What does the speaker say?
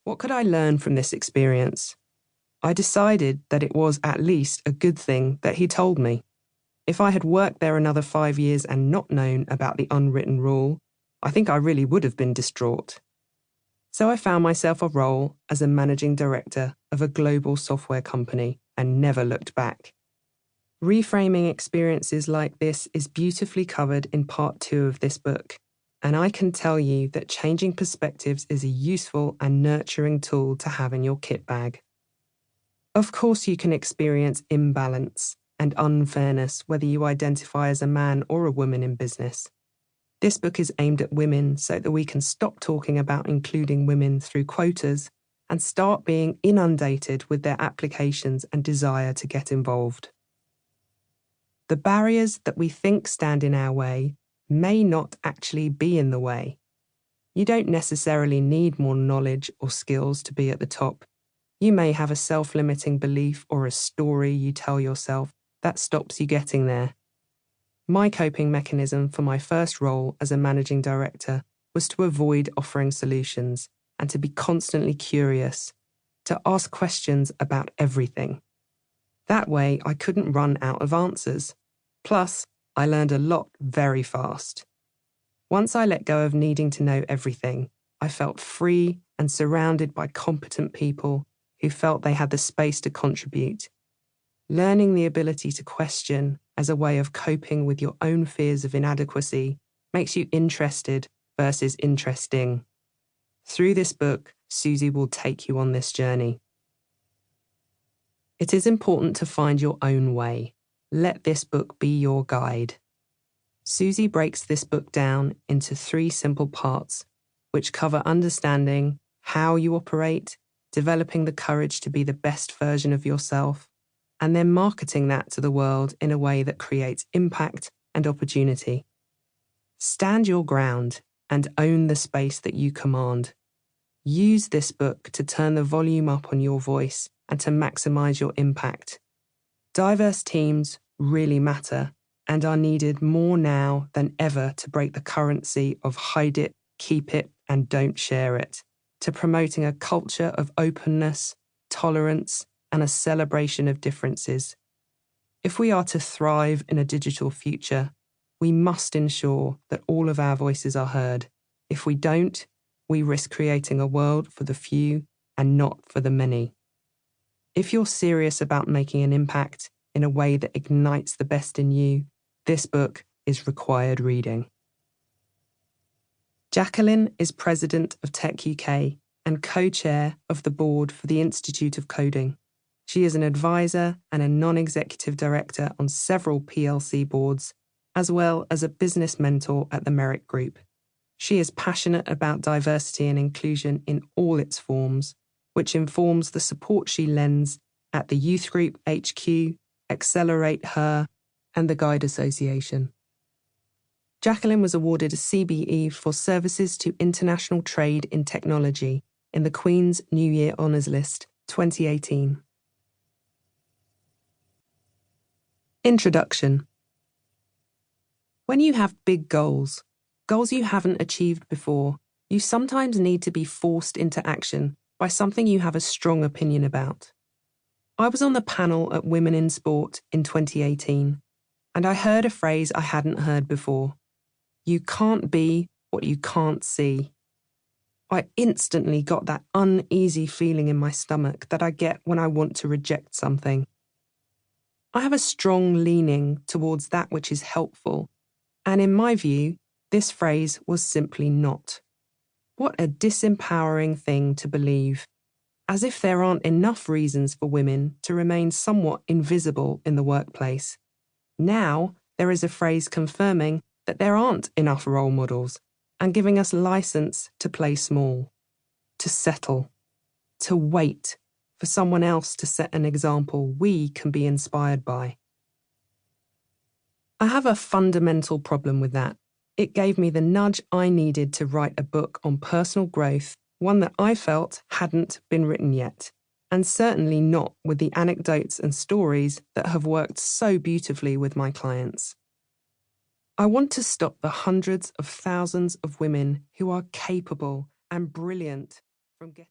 What could I learn from this experience? I decided that it was at least a good thing that he told me. If I had worked there another 5 years and not known about the unwritten rule, I think I really would have been distraught. So I found myself a role as a managing director of a global software company and never looked back. Reframing experiences like this is beautifully covered in part 2 of this book, and I can tell you that changing perspectives is a useful and nurturing tool to have in your kit bag. Of course, you can experience imbalance and unfairness whether you identify as a man or a woman in business. This book is aimed at women so that we can stop talking about including women through quotas and start being inundated with their applications and desire to get involved. The barriers that we think stand in our way may not actually be in the way. You don't necessarily need more knowledge or skills to be at the top. You may have a self-limiting belief or a story you tell yourself that stops you getting there. My coping mechanism for my first role as a managing director was to avoid offering solutions and to be constantly curious, to ask questions about everything. That way, I couldn't run out of answers. Plus, I learned a lot very fast. Once I let go of needing to know everything, I felt free and surrounded by competent people who felt they had the space to contribute. Learning the ability to question as a way of coping with your own fears of inadequacy makes you interested versus interesting. Through this book, Susie will take you on this journey. It is important to find your own way. Let this book be your guide. Susie breaks this book down into 3 simple parts, which cover understanding how you operate, developing the courage to be the best version of yourself, and then marketing that to the world in a way that creates impact and opportunity. Stand your ground and own the space that you command. Use this book to turn the volume up on your voice and to maximize your impact. Diverse teams really matter and are needed more now than ever to break the currency of hide it, keep it, and don't share it, to promoting a culture of openness, tolerance, and a celebration of differences. If we are to thrive in a digital future, we must ensure that all of our voices are heard. If we don't, we risk creating a world for the few and not for the many. If you're serious about making an impact in a way that ignites the best in you, this book is required reading. Jacqueline is president of Tech UK and co-chair of the board for the Institute of Coding. She is an advisor and a non-executive director on several PLC boards, as well as a business mentor at the Merit Group. She is passionate about diversity and inclusion in all its forms, which informs the support she lends at the Youth Group HQ, Accelerate Her, and the Guide Association. Jacqueline was awarded a CBE for services to international trade in technology in the Queen's New Year Honours List 2018. Introduction. When you have big goals you haven't achieved before, you sometimes need to be forced into action by something you have a strong opinion about. I was on the panel at Women in Sport in 2018, and I heard a phrase I hadn't heard before. You can't be what you can't see. I instantly got that uneasy feeling in my stomach that I get when I want to reject something. I have a strong leaning towards that which is helpful, and in my view, this phrase was simply not. What a disempowering thing to believe, as if there aren't enough reasons for women to remain somewhat invisible in the workplace. Now, there is a phrase confirming that there aren't enough role models and giving us license to play small, to settle, to wait for someone else to set an example we can be inspired by. I have a fundamental problem with that. It gave me the nudge I needed to write a book on personal growth, one that I felt hadn't been written yet, and certainly not with the anecdotes and stories that have worked so beautifully with my clients. I want to stop the hundreds of thousands of women who are capable and brilliant from getting